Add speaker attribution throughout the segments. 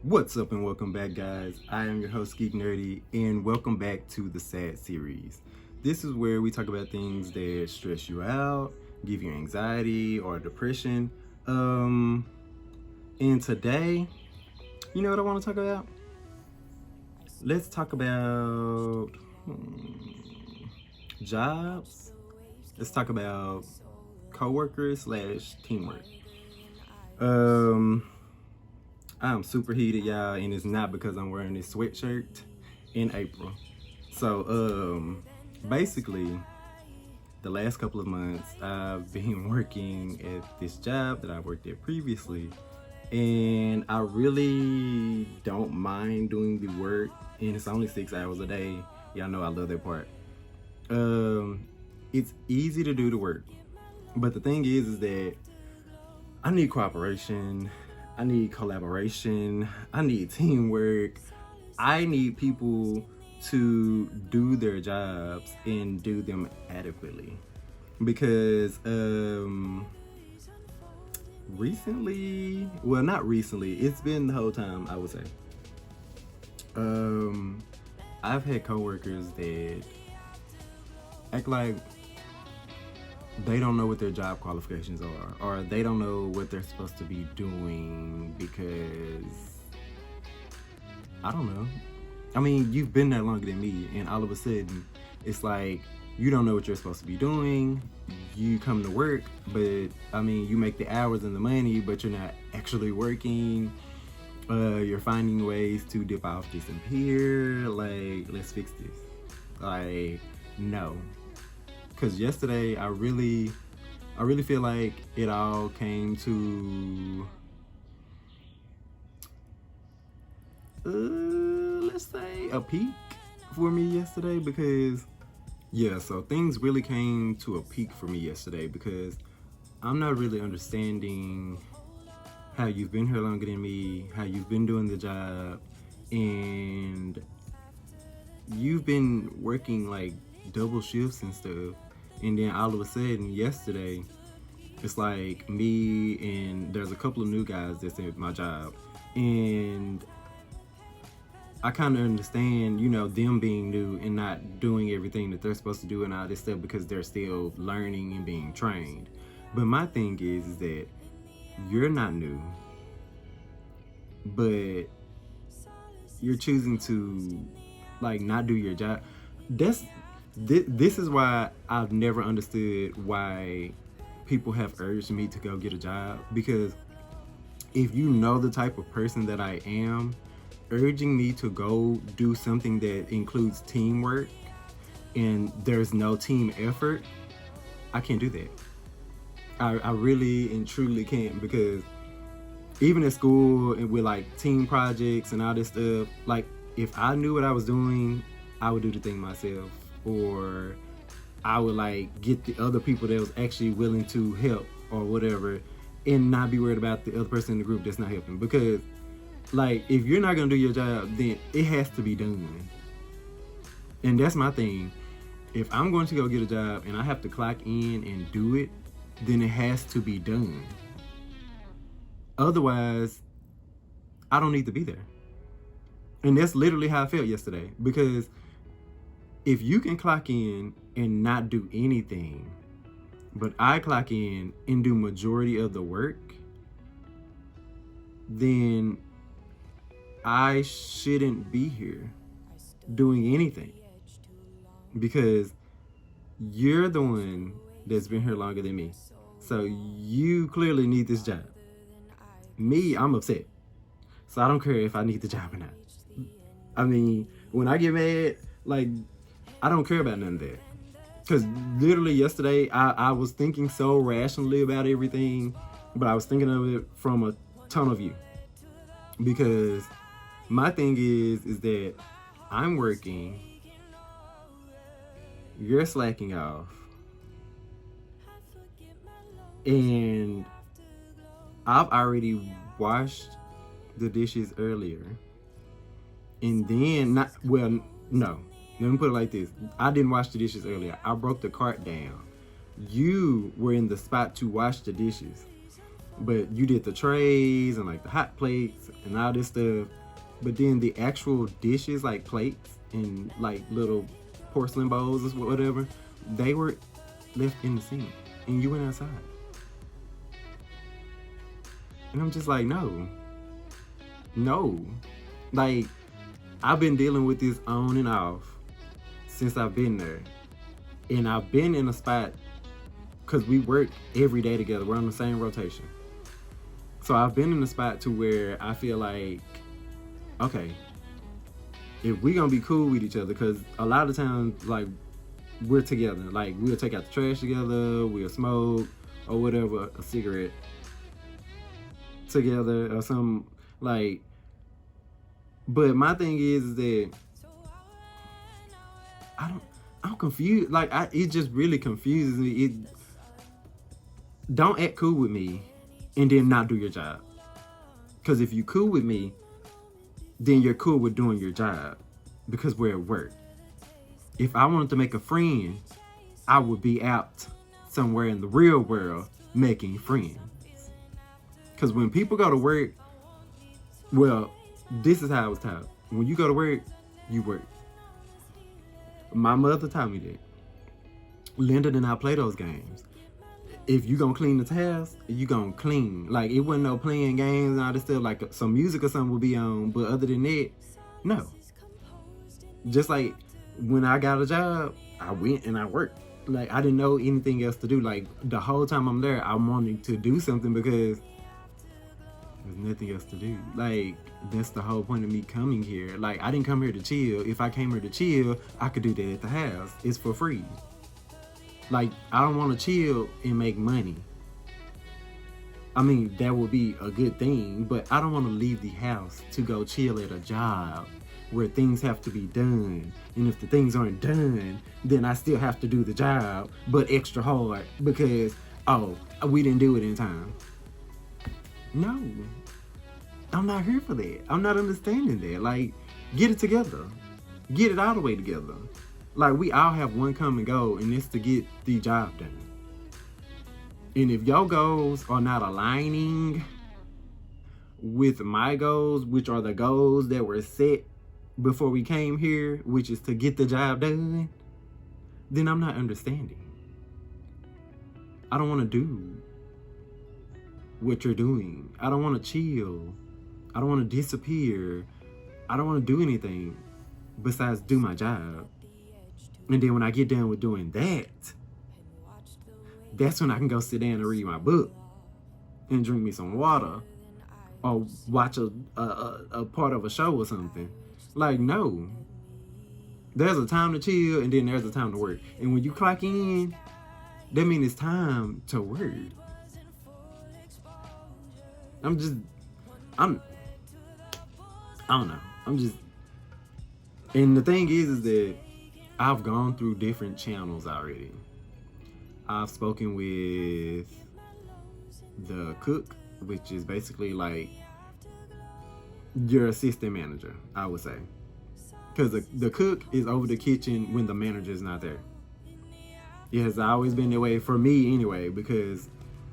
Speaker 1: What's up and welcome back, guys. I am your host GeekNerdy and welcome back to the S.A.D series. This is where we talk about things that stress you out, give you anxiety or depression. And today, you know what I want to talk about? Let's talk about jobs. Let's talk about coworkers / teamwork. I'm super heated, y'all, and it's not because I'm wearing this sweatshirt in April. So, basically, the last couple of months, I've been working at this job that I worked at previously, and I really don't mind doing the work, and it's only 6 hours a day. Y'all know I love that part. It's easy to do the work, but the thing is that I need cooperation. I need collaboration. I need teamwork. I need people to do their jobs and do them adequately. Because recently, well, not recently, it's been the whole time, I would say. I've had coworkers that act like they don't know what their job qualifications are, or they don't know what they're supposed to be doing because, I don't know. I mean, you've been there longer than me, and all of a sudden, it's like, you don't know what you're supposed to be doing. You come to work, but, I mean, you make the hours and the money, but you're not actually working. You're finding ways to dip off, disappear. Like, let's fix this. Like, no. Because yesterday, I really feel like it all came to, let's say, a peak for me yesterday. Because, yeah, so things really came to a peak for me yesterday because I'm not really understanding how you've been here longer than me, how you've been doing the job, and you've been working like double shifts and stuff. And then all of a sudden, yesterday, it's like me and there's a couple of new guys that's at my job. And I kind of understand, you know, them being new and not doing everything that they're supposed to do and all this stuff because they're still learning and being trained. But my thing is that you're not new, but you're choosing to, like, not do your job. This is why I've never understood why people have urged me to go get a job. Because if you know the type of person that I am, urging me to go do something that includes teamwork and there's no team effort, I can't do that. I really and truly can't, because even at school and with like team projects and all this stuff, like if I knew what I was doing, I would do the thing myself. Or I would like get the other people that was actually willing to help or whatever, and not be worried about the other person in the group that's not helping. Because like, if you're not gonna do your job, then it has to be done. And that's my thing. If I'm going to go get a job and I have to clock in and do it, then it has to be done. Otherwise, I don't need to be there. And that's literally how I felt yesterday. Because if you can clock in and not do anything, but I clock in and do majority of the work, then I shouldn't be here doing anything. Because you're the one that's been here longer than me. So you clearly need this job. Me, I'm upset. So I don't care if I need the job or not. I mean, when I get mad, like, I don't care about none of that. Because literally yesterday, I was thinking so rationally about everything, but I was thinking of it from a tunnel view. Because my thing is that I'm working, you're slacking off, and I've already washed the dishes earlier. And then, no. Let me put it like this. I didn't wash the dishes earlier. I broke the cart down. You were in the spot to wash the dishes. But you did the trays and like the hot plates and all this stuff. But then the actual dishes, like plates and like little porcelain bowls or whatever, they were left in the sink and you went outside. And I'm just like, no. Like, I've been dealing with this on and off since I've been there. And I've been in a spot because we work every day together. We're on the same rotation. So I've been in a spot to where I feel like, okay, if we gonna be cool with each other, because a lot of times, like, we're together. Like, we'll take out the trash together, we'll smoke, or whatever, a cigarette together, or something, like, but my thing is that I'm confused. Like, it just really confuses me. Don't act cool with me and then not do your job. Because if you cool with me, then you're cool with doing your job because we're at work. If I wanted to make a friend, I would be out somewhere in the real world making friends. Because when people go to work, well, this is how I was taught. When you go to work, you work. My mother taught me that. Linda and I play those games. If you gonna clean the house, you gonna clean. Like, it wasn't no playing games and all this stuff. Like, some music or something would be on, but other than that, no. Just like when I got a job, I went and I worked. Like, I didn't know anything else to do. Like, the whole time I'm there, I wanted to do something because there's nothing else to do. Like, that's the whole point of me coming here. Like, I didn't come here to chill. If I came here to chill, I could do that at the house. It's for free. Like, I don't want to chill and make money. I mean, that would be a good thing, but I don't want to leave the house to go chill at a job where things have to be done. And if the things aren't done, then I still have to do the job, but extra hard because, oh, we didn't do it in time. No, I'm not here for that. I'm not understanding that. Like, get it together. Get it all the way together. Like, we all have one common goal, and it's to get the job done. And if your goals are not aligning with my goals, which are the goals that were set before we came here, which is to get the job done, then I'm not understanding. I don't want to do what you're doing. I don't want to chill. I don't want to disappear. I don't want to do anything besides do my job. And then when I get done with doing that, that's when I can go sit down and read my book and drink me some water or watch a part of a show or something. Like, no. There's a time to chill and then there's a time to work. And when you clock in, that means it's time to work. I don't know. And the thing is that I've gone through different channels already. I've spoken with the cook, which is basically like your assistant manager, I would say. Because the cook is over the kitchen when the manager is not there. It has always been that way for me anyway, because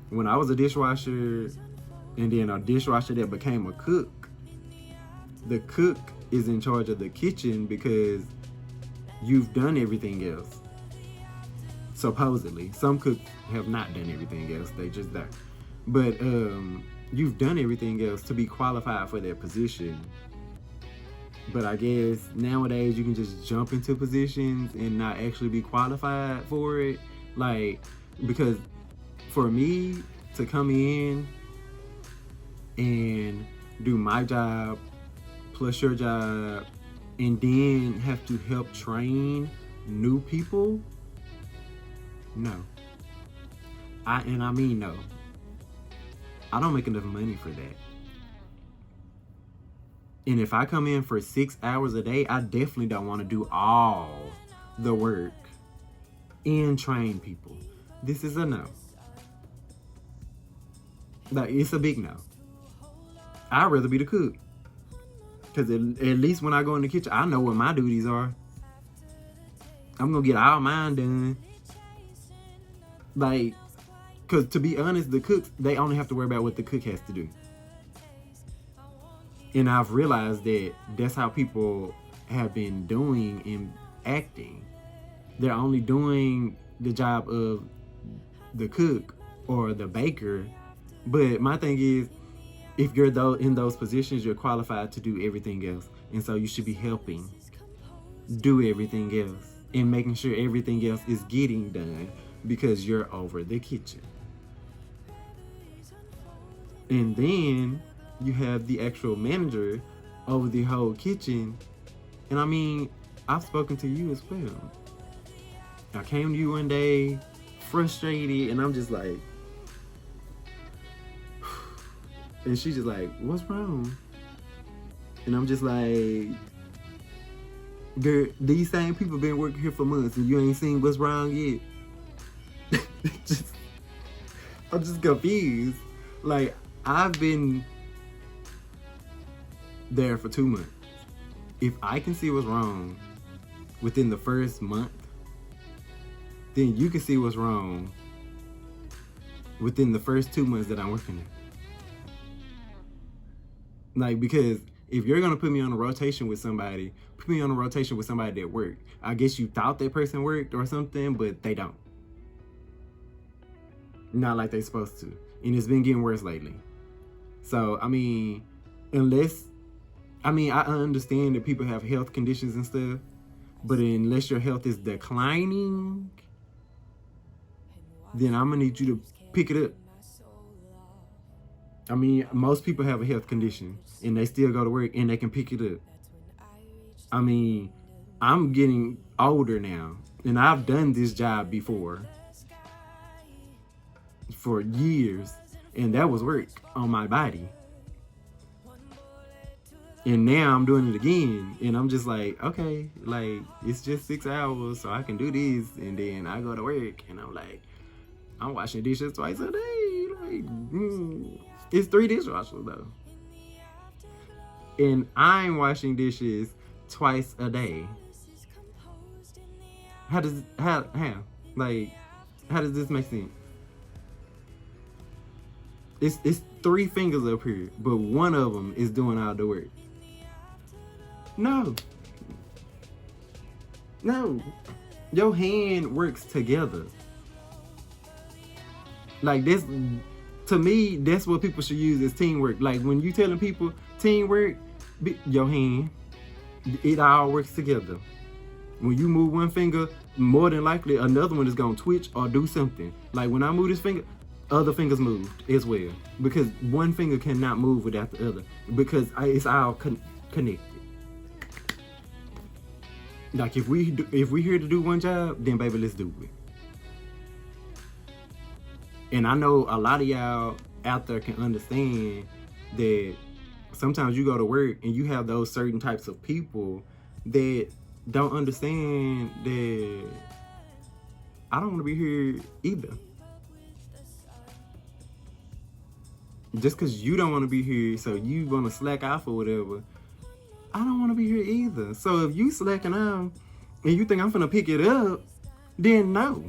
Speaker 1: when I was a dishwasher and then a dishwasher that became a cook, the cook is in charge of the kitchen because you've done everything else. Supposedly. Some cooks have not done everything else. They just don't. But you've done everything else to be qualified for that position. But I guess nowadays you can just jump into positions and not actually be qualified for it. Like, because for me to come in and do my job plus your job and then have to help train new people, no. I mean no. I don't make enough money for that. And if I come in for 6 hours a day, I definitely don't want to do all the work and train people. This is a no. Like, it's a big no. I'd rather be the cook. Because at least when I go in the kitchen, I know what my duties are. I'm going to get all mine done. Like, Because to be honest, the cooks, they only have to worry about what the cook has to do. And I've realized that that's how people have been doing in acting. They're only doing the job of the cook or the baker. But my thing is, if you're in those positions, you're qualified to do everything else. And so you should be helping do everything else and making sure everything else is getting done because you're over the kitchen. And then you have the actual manager over the whole kitchen. And I mean, I've spoken to you as well. I came to you one day frustrated and I'm just like, and she's just like, what's wrong? And I'm just like, girl, these same people been working here for months and you ain't seen what's wrong yet. I'm just confused. Like, I've been there for 2 months. If I can see what's wrong within the first month, then you can see what's wrong within the first 2 months that I'm working there. Like, because if you're gonna put me on a rotation with somebody, put me on a rotation with somebody that worked. I guess you thought that person worked or something, but they don't. Not like they're supposed to. And it's been getting worse lately. So, I mean, I understand that people have health conditions and stuff, but unless your health is declining, then I'm gonna need you to pick it up. I mean, most people have a health condition and they still go to work and they can pick it up. I mean, I'm getting older now and I've done this job before for years, and that was work on my body. And now I'm doing it again, and I'm just like, okay, like, it's just 6 hours, so I can do this, and then I go to work, and I'm like, I'm washing dishes twice a day. Like, it's 3 dishwashers though, and I'm washing dishes twice a day. How does this make sense? It's 3 fingers up here, but one of them is doing all the work. No. Your hand works together. Like, this, to me, that's what people should use as teamwork. Like, when you telling people teamwork, your hand, it all works together. When you move one finger, more than likely another one is gonna twitch or do something. Like, when I move this finger, other fingers moved as well, because one finger cannot move without the other, because it's all connected. Like, if we here to do one job, then baby, let's do it. And I know a lot of y'all out there can understand that sometimes you go to work and you have those certain types of people that don't understand that I don't want to be here either. Just because you don't want to be here, so you want to slack off or whatever, I don't want to be here either. So if you slacking off and you think I'm finna pick it up, then no.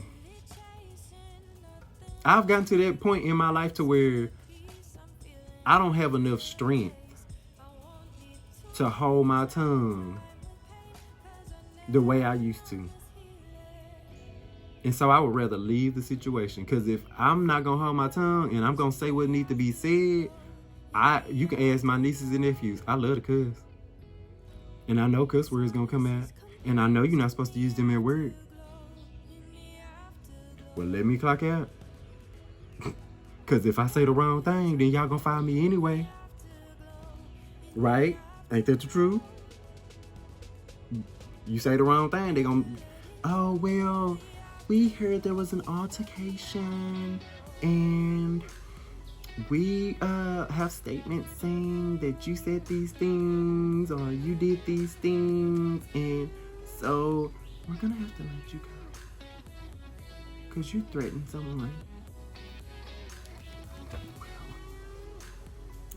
Speaker 1: I've gotten to that point in my life to where I don't have enough strength to hold my tongue the way I used to. And so I would rather leave the situation, because if I'm not gonna hold my tongue and I'm gonna say what needs to be said, you can ask my nieces and nephews. I love to cuss, and I know cuss words gonna come out, and I know you're not supposed to use them at work. Well, let me clock out, because if I say the wrong thing, then y'all gonna fire me anyway, right? Ain't that the truth? You say the wrong thing, they gonna, oh well, we heard there was an altercation and we have statements saying that you said these things or you did these things, and so we're gonna have to let you go because you threatened someone.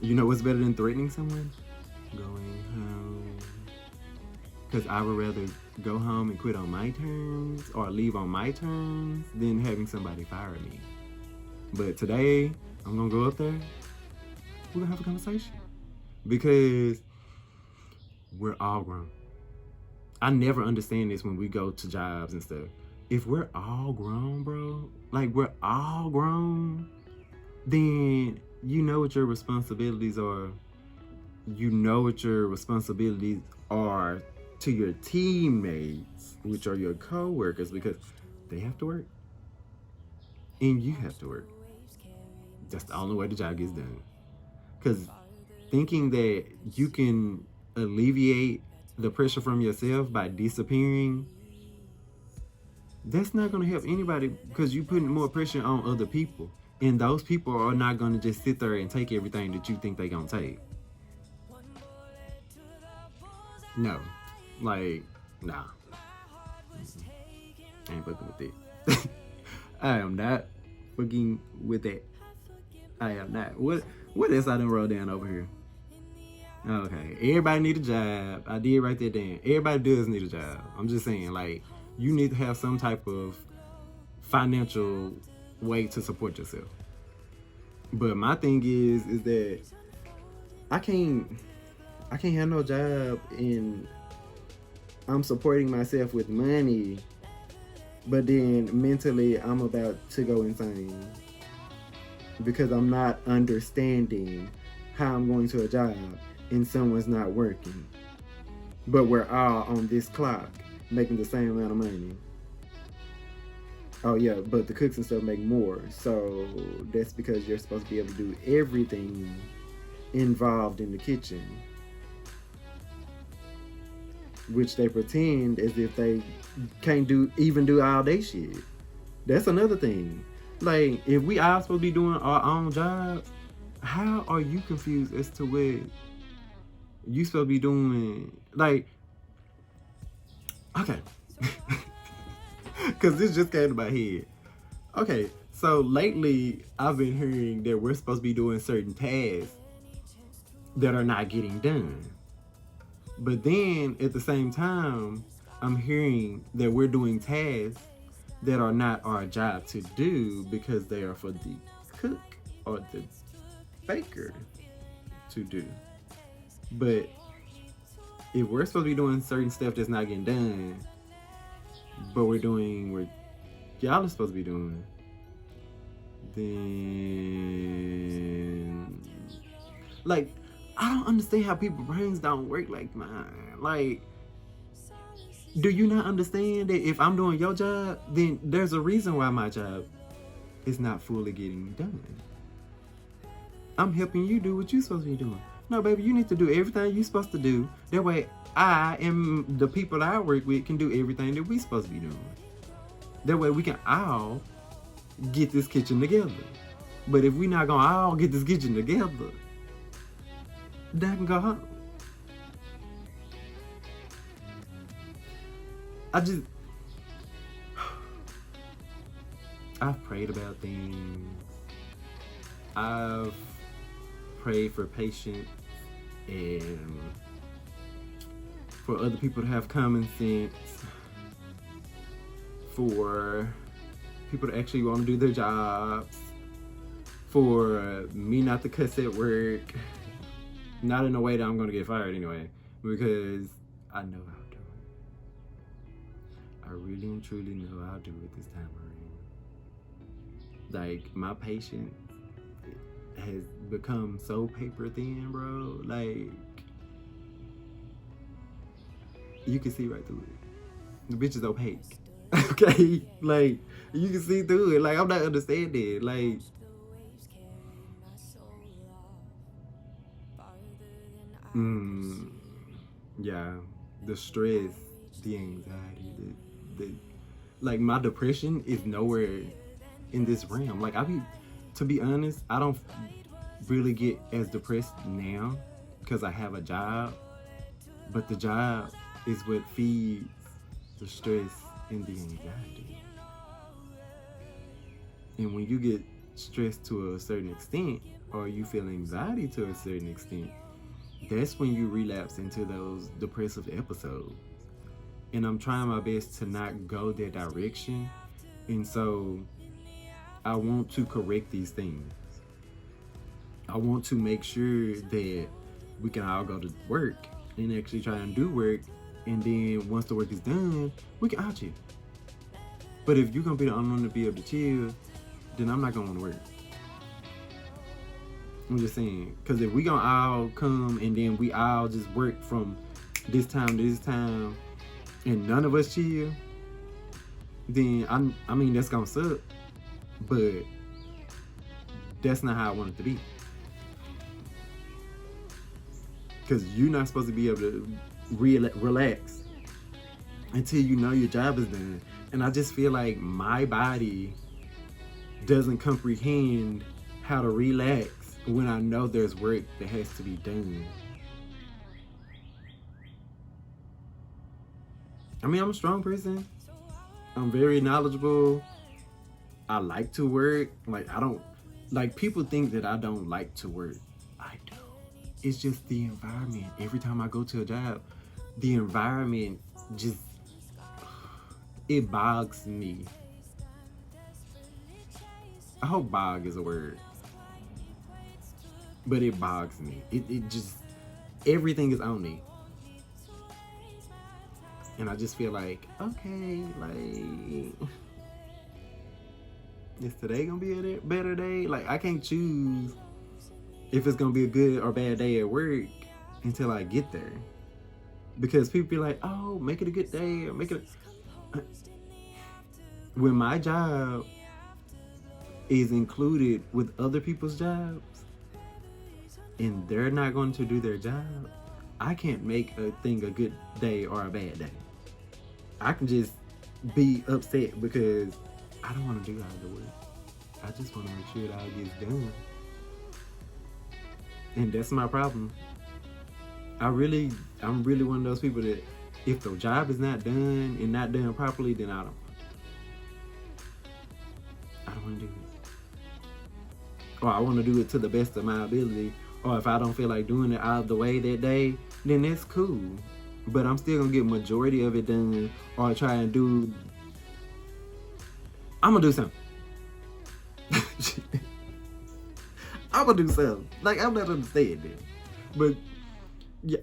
Speaker 1: You know what's better than threatening someone? Going home. Because I would rather go home and quit on my terms or leave on my terms than having somebody fire me. But today, I'm gonna go up there. We're gonna have a conversation because we're all grown. I never understand this when we go to jobs and stuff. If we're all grown, bro, like we're all grown, then you know what your responsibilities are. You know what your responsibilities are to your teammates, which are your coworkers, because they have to work and you have to work. That's the only way the job gets done. Because thinking that you can alleviate the pressure from yourself by disappearing, that's not going to help anybody, because you're putting more pressure on other people. And those people are not going to just sit there and take everything that you think they're going to take. No. Like, nah. I ain't fucking with it. I am not fucking with that. I am not. What else I done wrote down over here? Okay. Everybody need a job. I did write that down. Everybody does need a job. I'm just saying, like, you need to have some type of financial way to support yourself. But my thing is that I can't have no job and I'm supporting myself with money, but then mentally I'm about to go insane because I'm not understanding how I'm going to a job and someone's not working, but we're all on this clock making the same amount of money. Oh yeah, but the cooks and stuff make more, so that's because you're supposed to be able to do everything involved in the kitchen, which they pretend as if they can't even do all they shit. That's another thing. Like, if we all supposed to be doing our own jobs, how are you confused as to what you supposed to be doing? Like, okay. Because this just came to my head. Okay, so lately I've been hearing that we're supposed to be doing certain tasks that are not getting done. But then at the same time, I'm hearing that we're doing tasks that are not our job to do because they are for the cook or the baker to do. But if we're supposed to be doing certain stuff that's not getting done, but we're doing what y'all are supposed to be doing, then, like, I don't understand how people's brains don't work like mine. Like, do you not understand that if I'm doing your job, then there's a reason why my job is not fully getting done? I'm helping you do what you're supposed to be doing. No, baby, you need to do everything you're supposed to do. That way, I and the people that I work with can do everything that we're supposed to be doing. That way, we can all get this kitchen together. But if we're not going to all get this kitchen together, that can go home. I've prayed about things. I've prayed for patience and for other people to have common sense, for people to actually want to do their jobs, for me not to cuss at work. Not in a way that I'm going to get fired anyway, because I know how to do it. I really and truly know how to do it this time around. Like, my patience has become so paper thin, bro. Like, you can see right through it. The bitch is opaque. Okay? Like, you can see through it. Like, I'm not understanding. Like, yeah, the stress, the anxiety, like, my depression is nowhere in this realm. Like, to be honest, I don't really get as depressed now because I have a job, but the job is what feeds the stress and the anxiety. And when you get stressed to a certain extent, or you feel anxiety to a certain extent, that's when you relapse into those depressive episodes. And I'm trying my best to not go that direction. And so I want to correct these things. I want to make sure that we can all go to work and actually try and do work, and then once the work is done, we can out chill. But if you're gonna be the only one to be able to chill, then I'm not gonna want to work. I'm just saying, because if we gonna all come and then we all just work from this time to this time, and none of us chill, then I mean that's gonna suck. But that's not how I want it to be. Because you're not supposed to be able to relax until you know your job is done. And I just feel like my body doesn't comprehend how to relax when I know there's work that has to be done. I mean, I'm a strong person. I'm very knowledgeable. I like to work. Like people think that I don't like to work. I do. It's just the environment. Every time I go to a job, the environment just, it bogs me. I hope bog is a word. But it bogs me. It just, everything is on me. And I just feel like, okay, like, is today gonna be a better day? Like, I can't choose if it's gonna be a good or bad day at work until I get there. Because people be like, oh, make it a good day, or make it when my job is included with other people's jobs and they're not going to do their job, I can't make a thing a good day or a bad day. I can just be upset because I don't want to do all the work. I just want to make sure it all gets done. And that's my problem. I'm really one of those people that if the job is not done and not done properly, then I don't want to do it. Or I want to do it to the best of my ability. Or if I don't feel like doing it out of the way that day, then that's cool. But I'm still gonna get majority of it done, or try and do. I'm gonna do something. I'm gonna do something. Like, I'm not understanding that. But yeah,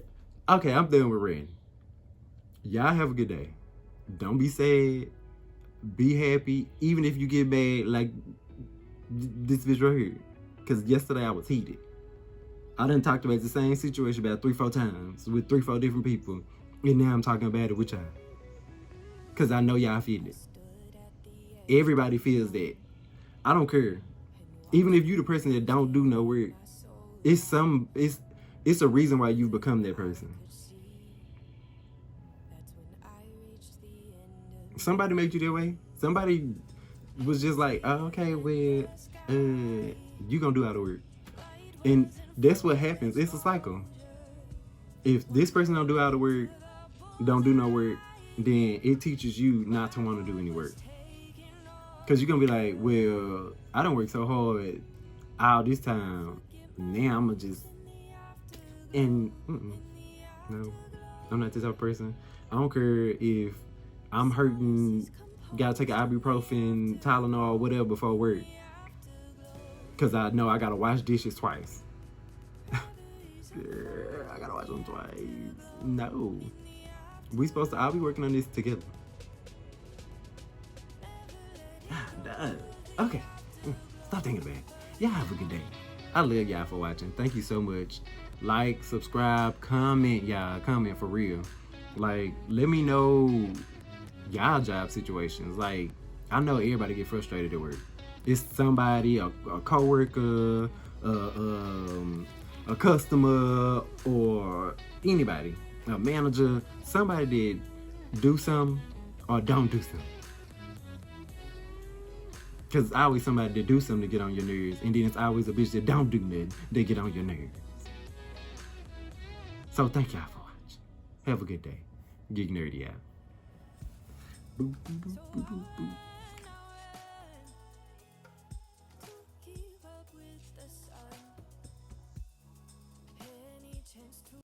Speaker 1: okay, I'm done with ranting. Y'all have a good day. Don't be sad. Be happy, even if you get mad like this bitch right here. Cause yesterday I was heated. I done talked about the same situation about 3-4 times with 3-4 different people, and now I'm talking about it with y'all. Cause I know y'all feel it. Everybody feels that. I don't care. Even if you the person that don't do no work, it's a reason why you've become that person. Somebody made you that way. Somebody was just like, oh, okay, well, you gonna do all the work. And that's what happens. It's a cycle. If this person don't do all the work, don't do no work, then it teaches you not to want to do any work. Because you're going to be like, well, I don't work so hard all this time. Now I'm going to just... And, no, I'm not this type of person. I don't care if I'm hurting, got to take an ibuprofen, Tylenol, whatever before work. Because I know I got to wash dishes twice. I got to wash them twice. No. We supposed to all be working on this together. Okay. Stop thinking about it. Y'all have a good day. I love y'all for watching. Thank you so much. Like, subscribe, comment, y'all. Comment for real. Like, let me know y'all job situations. Like, I know everybody get frustrated at work. It's somebody, a coworker, a customer, or anybody, a manager, somebody that do something or don't do something. Because it's always somebody that do something to get on your nerves, and then it's always a bitch that don't do nothing that get on your nerves. So thank y'all for watching. Have a good day. GeekNerdy out. Boop, boop, boop, boop, boop.